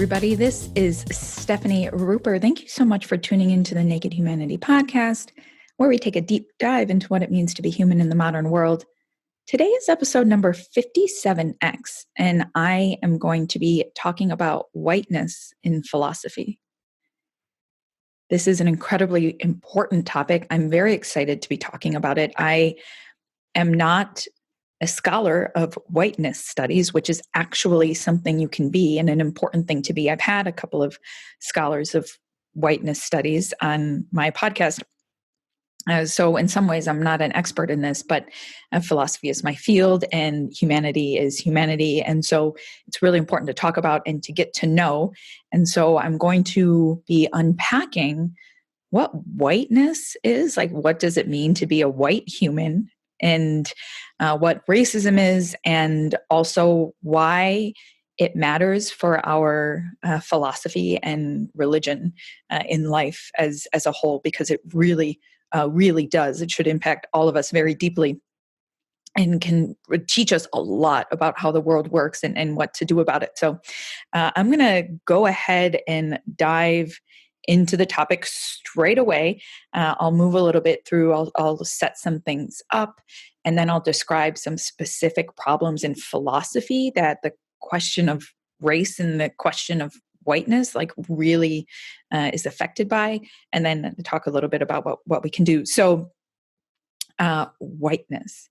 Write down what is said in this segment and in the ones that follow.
everybody. This is Stephanie Ruper. Thank you so much for tuning into the Naked Humanity podcast, where we take a deep dive into what it means to be human in the modern world. Today is episode number 57X, and I am going to be talking about whiteness in philosophy. This is an incredibly important topic. I'm very excited to be talking about it. I am not a scholar of whiteness studies, which is actually something you can be and an important thing to be. I've had a couple of scholars of whiteness studies on my podcast. So in some ways, I'm not an expert in this, but philosophy is my field and humanity is humanity. And so it's really important to talk about and to get to know. And so I'm going to be unpacking what whiteness is, like what does it mean to be a white human, and what racism is, and also why it matters for our philosophy and religion in life as a whole, because it really does. It should impact all of us very deeply and can teach us a lot about how the world works and what to do about it. So I'm going to go ahead and dive into the topic straight away. I'll move a little bit through, I'll set some things up, and then I'll describe some specific problems in philosophy that the question of race and the question of whiteness like really is affected by, and then talk a little bit about what we can do. So whiteness.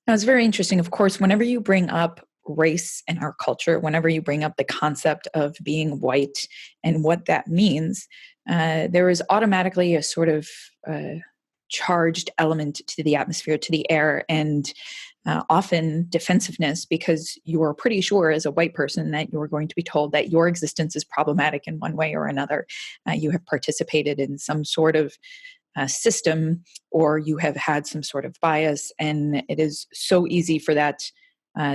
Now, it's very interesting. Of course, whenever you bring up race in our culture, whenever you bring up the concept of being white and what that means, there is automatically a sort of charged element to the atmosphere, to the air, and often defensiveness, because you are pretty sure as a white person that you're going to be told that your existence is problematic in one way or another. You have participated in some sort of system, or you have had some sort of bias, and it is so easy for that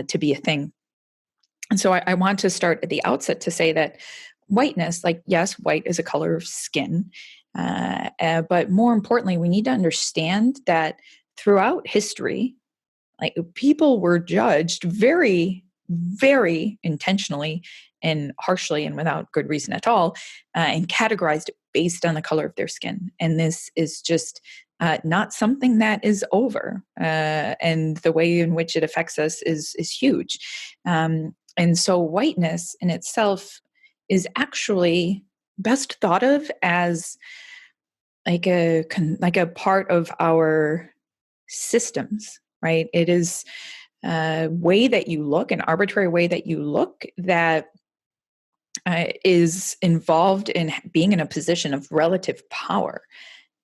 to be a thing. And so I want to start at the outset to say that whiteness, like, yes, white is a color of skin, but more importantly, we need to understand that throughout history, like, people were judged very, very intentionally and harshly and without good reason at all, and categorized based on the color of their skin. And this is just not something that is over. And the way in which it affects us is huge. And so whiteness in itself is actually best thought of as like a part of our systems, right? It is a way that you look, an arbitrary way that you look, that is involved in being in a position of relative power.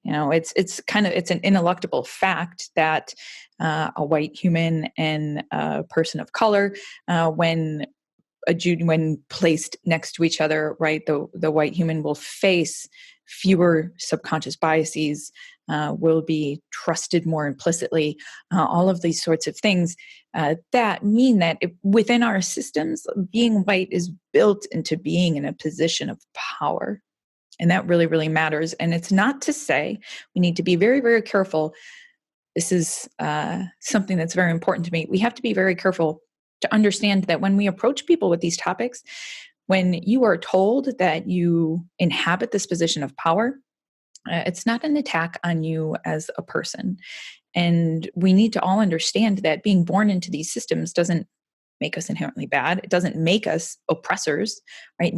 You know, it's an ineluctable fact that a white human and a person of color, when placed next to each other, right, the white human will face fewer subconscious biases, will be trusted more implicitly, all of these sorts of things that mean that within our systems, being white is built into being in a position of power. And that really, really matters. And it's not to say we need to be very, very careful. This is something that's very important to me. We have to be very careful to understand that when we approach people with these topics, when you are told that you inhabit this position of power, it's not an attack on you as a person. And we need to all understand that being born into these systems doesn't make us inherently bad. It doesn't make us oppressors, right?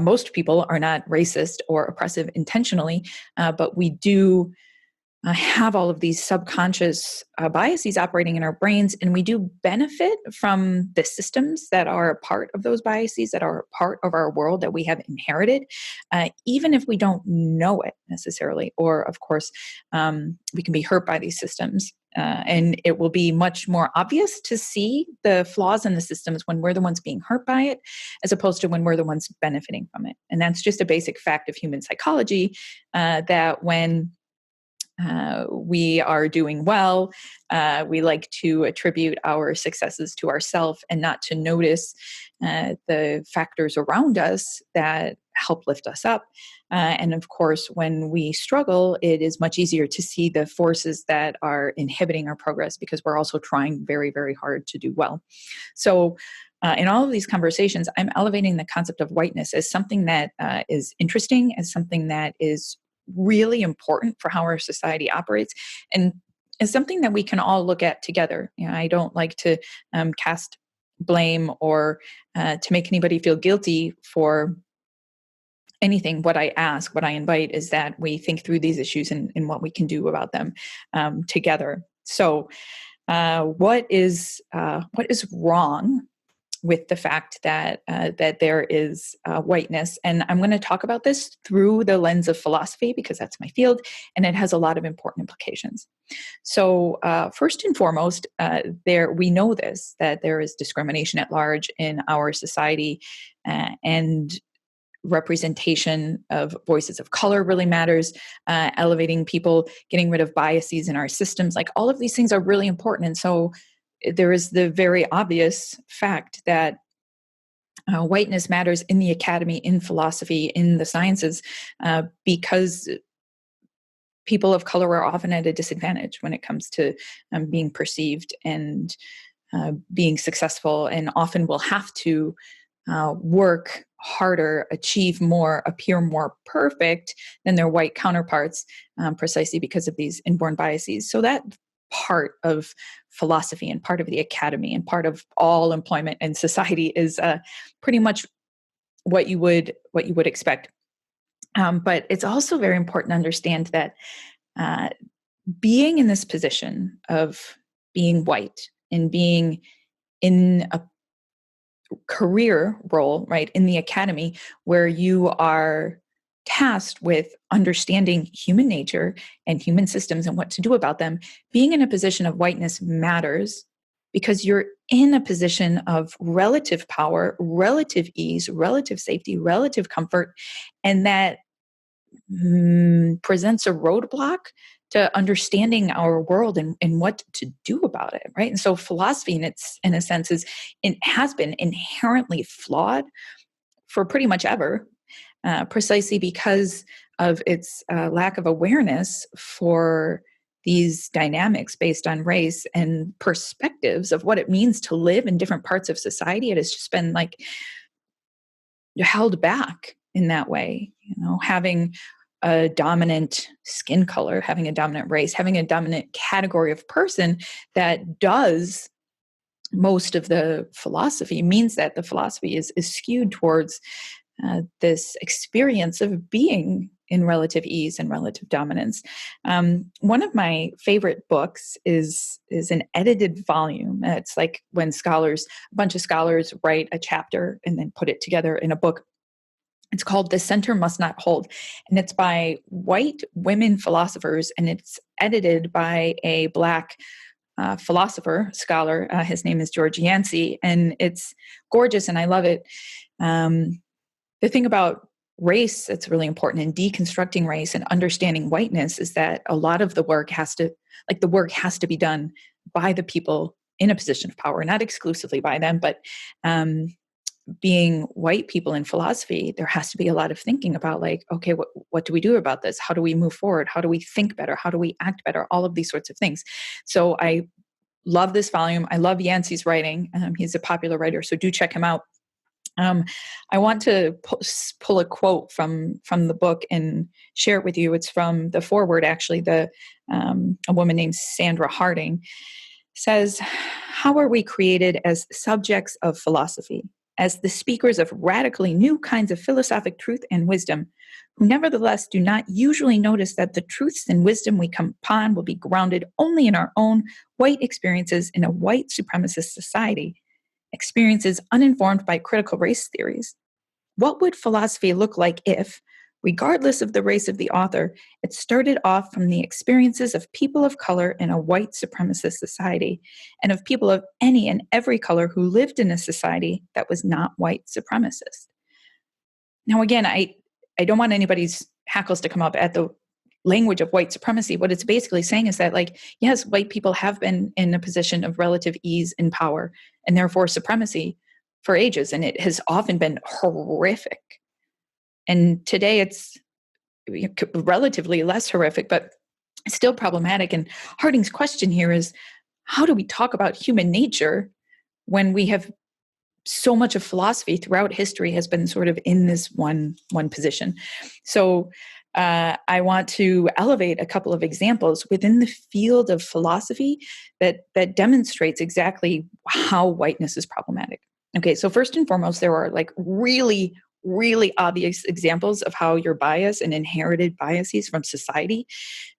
Most people are not racist or oppressive intentionally, but we do have all of these subconscious biases operating in our brains, and we do benefit from the systems that are a part of those biases, that are a part of our world that we have inherited, even if we don't know it necessarily. Or, of course, we can be hurt by these systems, and it will be much more obvious to see the flaws in the systems when we're the ones being hurt by it, as opposed to when we're the ones benefiting from it. And that's just a basic fact of human psychology, that when we are doing well, we like to attribute our successes to ourselves and not to notice the factors around us that help lift us up. And of course, when we struggle, it is much easier to see the forces that are inhibiting our progress, because we're also trying very, very hard to do well. So in all of these conversations, I'm elevating the concept of whiteness as something that is interesting, as something that is really important for how our society operates, and as something that we can all look at together. I don't like to cast blame or to make anybody feel guilty for anything. What I ask, what I invite is that we think through these issues and what we can do about them together. So, what is wrong with the fact that that there is whiteness? And I'm going to talk about this through the lens of philosophy because that's my field, and it has a lot of important implications. So, first and foremost, there we know this that there is discrimination at large in our society, and representation of voices of color really matters. Elevating people, getting rid of biases in our systems, like all of these things are really important. And so there is the very obvious fact that whiteness matters in the academy, in philosophy, in the sciences, because people of color are often at a disadvantage when it comes to being perceived and being successful, and often will have to work harder, achieve more, appear more perfect than their white counterparts, precisely because of these inborn biases. So that part of philosophy and part of the academy and part of all employment in society is pretty much what you would expect. But it's also very important to understand that uh, being in this position of being white and being in a career role, right, in the academy, where you are tasked with understanding human nature and human systems and what to do about them, being in a position of whiteness matters because you're in a position of relative power, relative ease, relative safety, relative comfort, and that presents a roadblock to understanding our world and what to do about it, right? And so philosophy in a sense is it has been inherently flawed for pretty much ever, precisely because of its lack of awareness for these dynamics based on race and perspectives of what it means to live in different parts of society. It has just been like held back in that way, having a dominant skin color, having a dominant race, having a dominant category of person that does most of the philosophy means that the philosophy is skewed towards this experience of being in relative ease and relative dominance. One of my favorite books is an edited volume. It's like when a bunch of scholars write a chapter and then put it together in a book. It's called The Center Must Not Hold, and it's by white women philosophers, and it's edited by a Black philosopher, scholar. His name is George Yancey, and it's gorgeous, and I love it. The thing about race that's really important in deconstructing race and understanding whiteness is that a lot of the work has to be done by the people in a position of power, not exclusively by them, but being white people in philosophy, there has to be a lot of thinking about like, okay, what do we do about this? How do we move forward? How do we think better? How do we act better? All of these sorts of things. So I love this volume. I love Yancey's writing. He's a popular writer, so do check him out. I want to pull a quote from the book and share it with you. It's from the foreword, actually. A woman named Sandra Harding says, "How are we created as subjects of philosophy, as the speakers of radically new kinds of philosophic truth and wisdom, who nevertheless do not usually notice that the truths and wisdom we come upon will be grounded only in our own white experiences in a white supremacist society, experiences uninformed by critical race theories? What would philosophy look like if, regardless of the race of the author, it started off from the experiences of people of color in a white supremacist society, and of people of any and every color who lived in a society that was not white supremacist?" Now, again, I don't want anybody's hackles to come up at the language of white supremacy. What it's basically saying is that, like, yes, white people have been in a position of relative ease and power, and therefore supremacy for ages, and it has often been horrific. And today it's relatively less horrific, but still problematic. And Harding's question here is, how do we talk about human nature when we have so much of philosophy throughout history has been sort of in this one position. So I want to elevate a couple of examples within the field of philosophy that demonstrates exactly how whiteness is problematic. Okay, so first and foremost, there are like really obvious examples of how your bias and inherited biases from society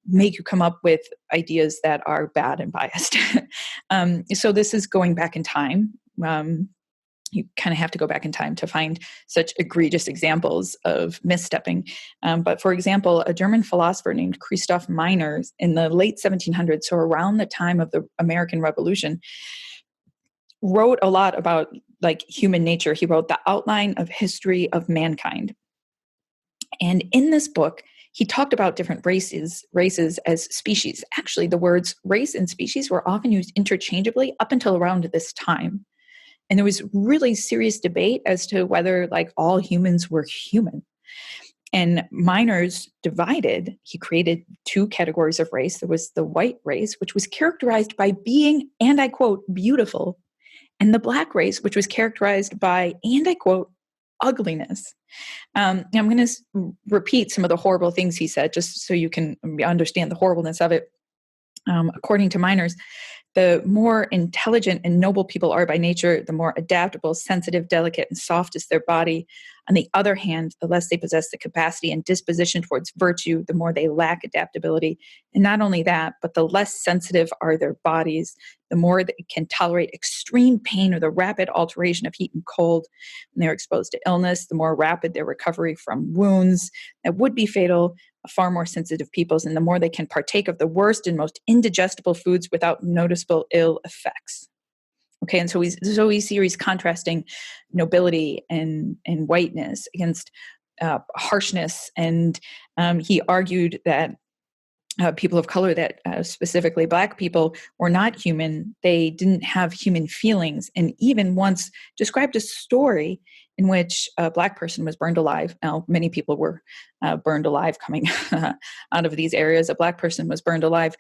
make you come up with ideas that are bad and biased. So this is going back in time. You kind of have to go back in time to find such egregious examples of misstepping. But for example, a German philosopher named Christoph Meiners in the late 1700s, so around the time of the American Revolution, wrote a lot about like human nature. He wrote The Outline of History of Mankind. And in this book, he talked about different races as species. Actually, the words race and species were often used interchangeably up until around this time. And there was really serious debate as to whether like all humans were human. And Meiners he created two categories of race. There was the white race, which was characterized by being, and I quote, beautiful, and the black race, which was characterized by, and I quote, ugliness. I'm going to repeat some of the horrible things he said, just so you can understand the horribleness of it. According to Meiners, the more intelligent and noble people are by nature, the more adaptable, sensitive, delicate, and soft is their body. On the other hand, the less they possess the capacity and disposition towards virtue, the more they lack adaptability. And not only that, but the less sensitive are their bodies, the more they can tolerate extreme pain or the rapid alteration of heat and cold. When they're exposed to illness, the more rapid their recovery from wounds that would be fatal. Far more sensitive peoples, and the more they can partake of the worst and most indigestible foods without noticeable ill effects. Okay, and so he's contrasting nobility and whiteness against harshness, and he argued that people of color, that specifically Black people, were not human. They didn't have human feelings, and even once described a story in which a Black person was burned alive. Now, many people were burned alive coming out of these areas. A Black person was burned alive,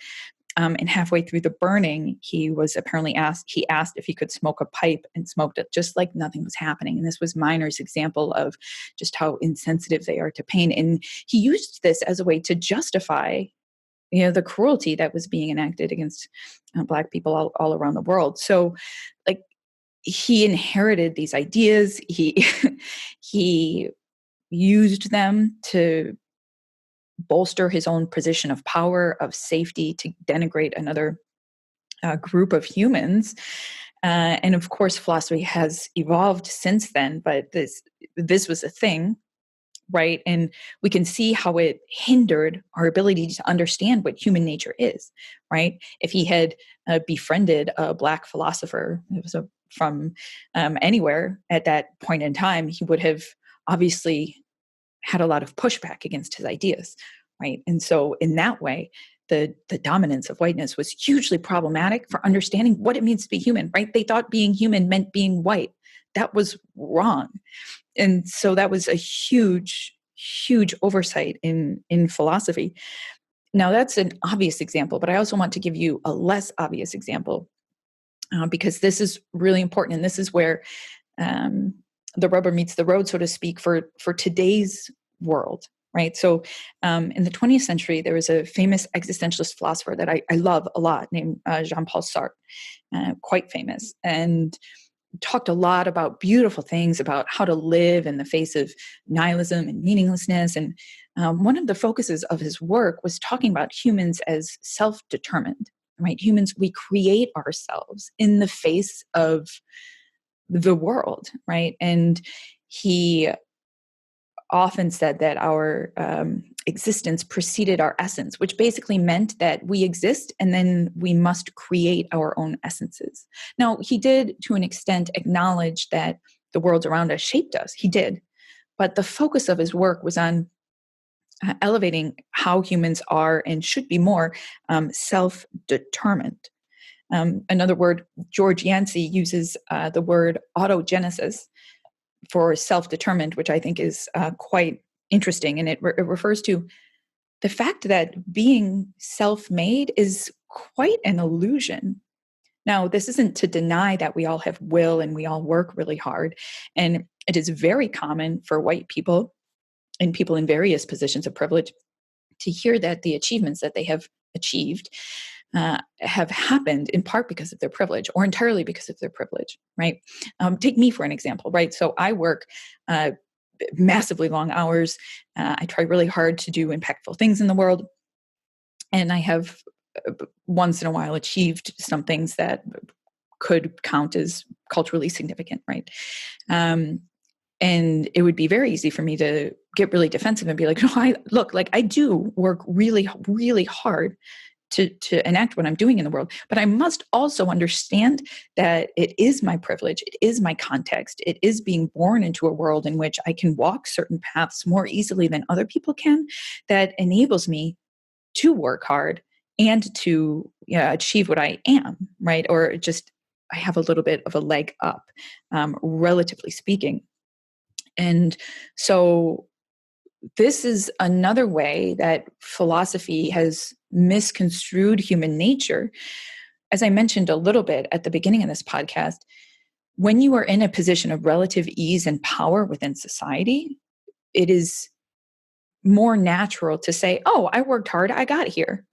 and halfway through the burning, he asked if he could smoke a pipe, and smoked it just like nothing was happening. And this was Miner's example of just how insensitive they are to pain. And he used this as a way to justify the cruelty that was being enacted against Black people all around the world. So like he inherited these ideas. He used them to bolster his own position of power, of safety, to denigrate another group of humans. And of course, philosophy has evolved since then, but this was a thing. Right. And we can see how it hindered our ability to understand what human nature is. Right. If he had befriended a Black philosopher from anywhere at that point in time, he would have obviously had a lot of pushback against his ideas. Right. And so in that way, the dominance of whiteness was hugely problematic for understanding what it means to be human. Right. They thought being human meant being white. That was wrong. And so that was a huge oversight in philosophy. Now, that's an obvious example, but I also want to give you a less obvious example because this is really important. And this is where the rubber meets the road, so to speak, for today's world. Right. So in the 20th century, there was a famous existentialist philosopher that I love a lot named Jean-Paul Sartre, quite famous. And talked a lot about beautiful things about how to live in the face of nihilism and meaninglessness. And one of the focuses of his work was talking about humans as self-determined, right? Humans, we create ourselves in the face of the world, right? And he often said that our existence preceded our essence, which basically meant that we exist and then we must create our own essences. Now, he did, to an extent, acknowledge that the world around us shaped us. He did. But the focus of his work was on elevating how humans are and should be more self-determined. Another word, George Yancey uses the word autogenesis for self-determined, which I think is quite interesting. And it refers to the fact that being self-made is quite an illusion. Now, this isn't to deny that we all have will and we all work really hard. And it is very common for white people and people in various positions of privilege to hear that the achievements that they have achieved have happened in part because of their privilege or entirely because of their privilege, right? Take me for an example, right? So I work massively long hours. I try really hard to do impactful things in the world. And I have once in a while achieved some things that could count as culturally significant, right? Um, and it would be very easy for me to get really defensive and be like, no, I do work really, really hard to enact what I'm doing in the world. But I must also understand that it is my privilege, it is my context, it is being born into a world in which I can walk certain paths more easily than other people can, that enables me to work hard and to achieve what I am, right? Or just I have a little bit of a leg up, relatively speaking. And so this is another way that philosophy has misconstrued human nature. As I mentioned a little bit at the beginning of this podcast, when you are in a position of relative ease and power within society, it is more natural to say, oh, I worked hard, I got here,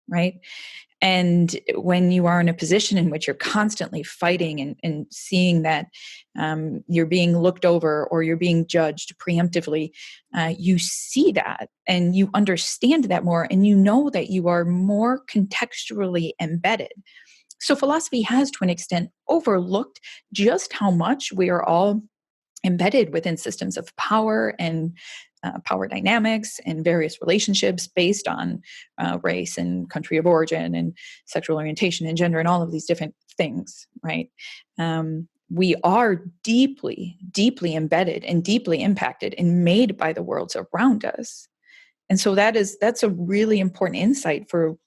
right? And when you are in a position in which you're constantly fighting and seeing that you're being looked over or you're being judged preemptively, you see that and you understand that more, and you know that you are more contextually embedded. So philosophy has, to an extent, overlooked just how much we are all embedded within systems of power and power dynamics and various relationships based on race and country of origin and sexual orientation and gender and all of these different things, right? We are deeply, deeply embedded and deeply impacted and made by the worlds around us. And so that's a really important insight for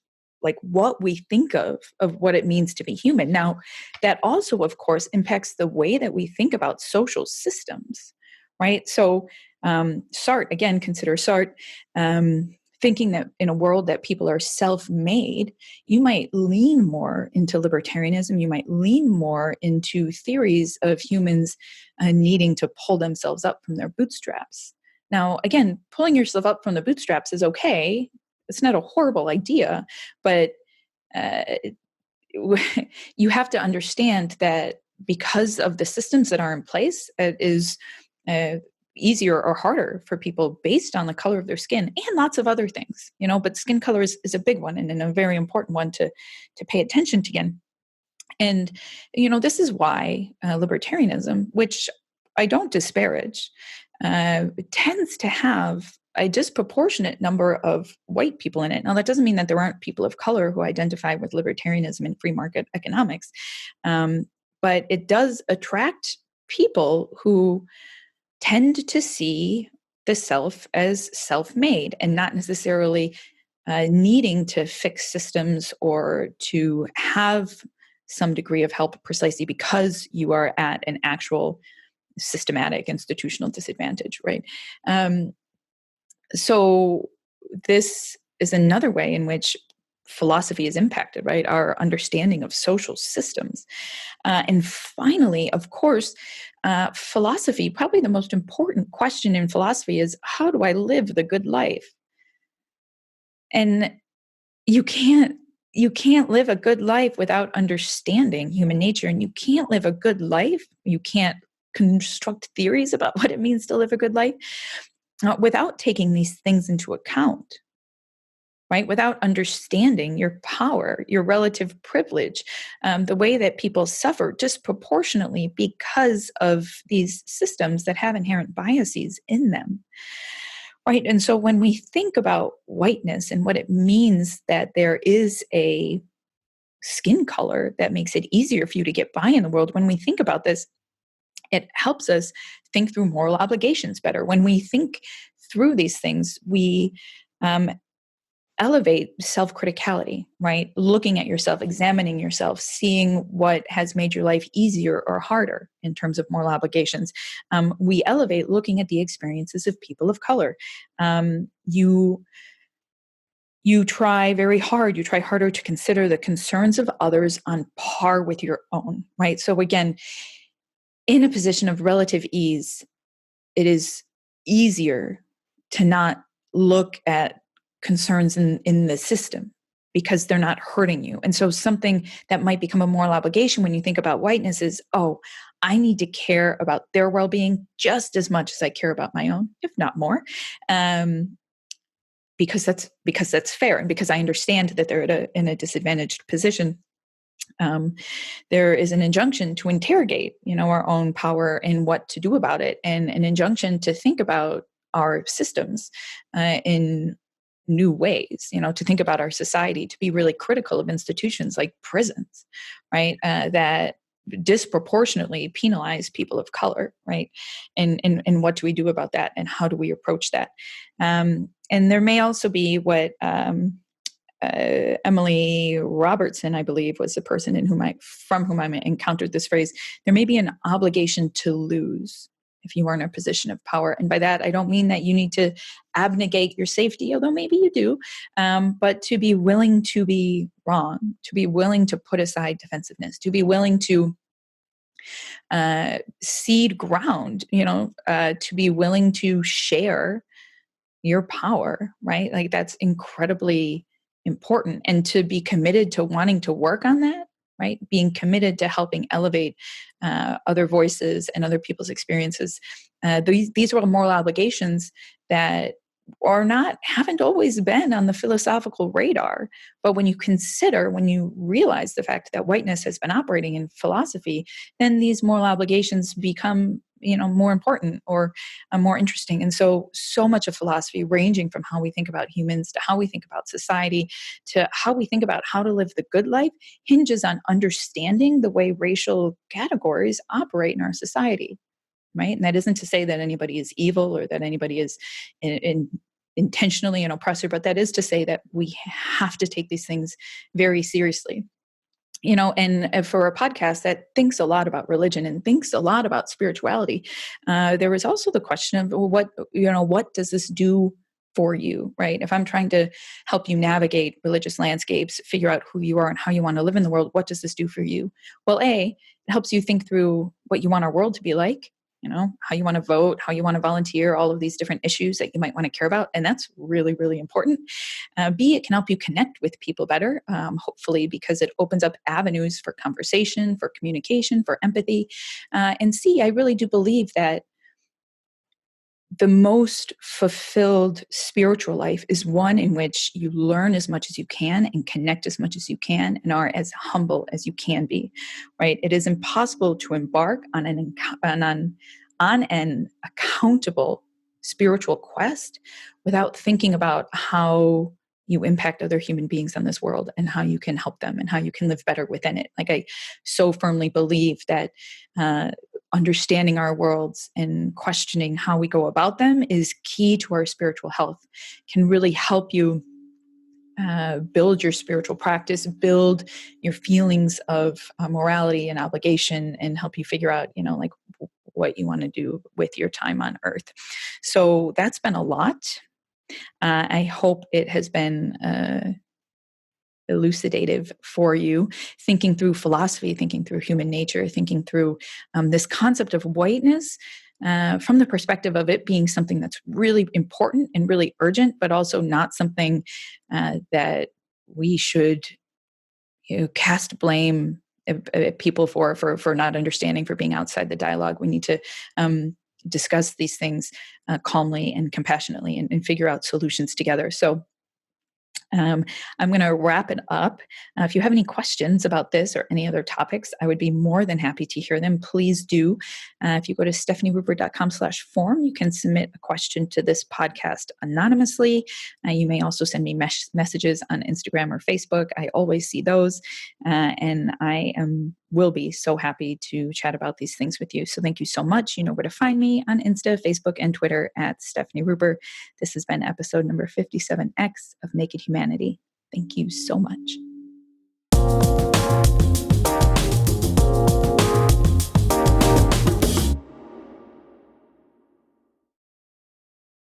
like what we think of what it means to be human. Now, that also, of course, impacts the way that we think about social systems, right? So, Sartre, again, consider Sartre, thinking that in a world that people are self-made, you might lean more into libertarianism. You might lean more into theories of humans needing to pull themselves up from their bootstraps. Now, again, pulling yourself up from the bootstraps is okay. It's not a horrible idea, but uh, you have to understand that because of the systems that are in place, it is uh, easier or harder for people based on the color of their skin and lots of other things, but skin color is a big one and a very important one to pay attention to again. And, this is why libertarianism, which I don't disparage, tends to have a disproportionate number of white people in it. Now, that doesn't mean that there aren't people of color who identify with libertarianism and free market economics, but it does attract people who tend to see the self as self-made and not necessarily needing to fix systems or to have some degree of help precisely because you are at an actual systematic institutional disadvantage, right? So this is another way in which philosophy is impacted, right? Our understanding of social systems. And finally, of course, philosophy, probably the most important question in philosophy is, how do I live the good life? And you can't live a good life without understanding human nature, and you can't live a good life, you can't construct theories about what it means to live a good life without taking these things into account, right? Without understanding your power, your relative privilege, the way that people suffer disproportionately because of these systems that have inherent biases in them. Right. And so when we think about whiteness and what it means that there is a skin color that makes it easier for you to get by in the world, when we think about this, it helps us think through moral obligations better. When we think through these things, we elevate self-criticality, right? Looking at yourself, examining yourself, seeing what has made your life easier or harder in terms of moral obligations. We elevate looking at the experiences of people of color. You You try very hard. You try harder to consider the concerns of others on par with your own, right? So again, in a position of relative ease, it is easier to not look at concerns in the system because they're not hurting you. And so something that might become a moral obligation when you think about whiteness is, oh, I need to care about their well-being just as much as I care about my own, if not more. Um, because that's fair, and because I understand that they're in a disadvantaged position. Um, there is an injunction to interrogate, our own power and what to do about it, and an injunction to think about our systems in new ways, to think about our society, to be really critical of institutions like prisons, right? That disproportionately penalize people of color, right? And what do we do about that, and how do we approach that? And there may also be what Emily Robertson, I believe, was the person from whom I encountered this phrase. There may be an obligation to lose if you are in a position of power, and by that I don't mean that you need to abnegate your safety, although maybe you do, but to be willing to be wrong, to be willing to put aside defensiveness, to be willing to cede ground, to be willing to share your power, right? Like that's incredibly important. And to be committed to wanting to work on that, right? Being committed to helping elevate other voices and other people's experiences. These are all moral obligations that haven't always been on the philosophical radar. But when you realize the fact that whiteness has been operating in philosophy, then these moral obligations become more important or more interesting. And so much of philosophy, ranging from how we think about humans to how we think about society to how we think about how to live the good life, hinges on understanding the way racial categories operate in our society, right? And that isn't to say that anybody is evil or that anybody is intentionally an oppressor, but that is to say that we have to take these things very seriously. And for a podcast that thinks a lot about religion and thinks a lot about spirituality, there was also the question of, well, what does this do for you, right? If I'm trying to help you navigate religious landscapes, figure out who you are and how you want to live in the world, what does this do for you? Well, it helps you think through what you want our world to be like, how you want to vote, how you want to volunteer, all of these different issues that you might want to care about. And that's really, really important. B, it can help you connect with people better, hopefully, because it opens up avenues for conversation, for communication, for empathy. And C, I really do believe that the most fulfilled spiritual life is one in which you learn as much as you can and connect as much as you can and are as humble as you can be, right? It is impossible to embark on an accountable spiritual quest without thinking about how you impact other human beings on this world and how you can help them and how you can live better within it. Like I so firmly believe that understanding our worlds and questioning how we go about them is key to our spiritual health, can really help you build your spiritual practice, build your feelings of morality and obligation, and help you figure out, like what you want to do with your time on earth. So that's been a lot. I hope it has been elucidative for you, thinking through philosophy, thinking through human nature, thinking through this concept of whiteness from the perspective of it being something that's really important and really urgent, but also not something that we should cast blame at people for not understanding, for being outside the dialogue. We need to discuss these things calmly and compassionately and figure out solutions together. So I'm going to wrap it up. If you have any questions about this or any other topics, I would be more than happy to hear them. Please do. If you go to stephanieruper.com/form, you can submit a question to this podcast anonymously. You may also send me messages on Instagram or Facebook. I always see those. And I will be so happy to chat about these things with you. So thank you so much. You know where to find me on Insta, Facebook, and Twitter at Stephanie Ruber. This has been episode number 57X of Naked Humanity. Thank you so much.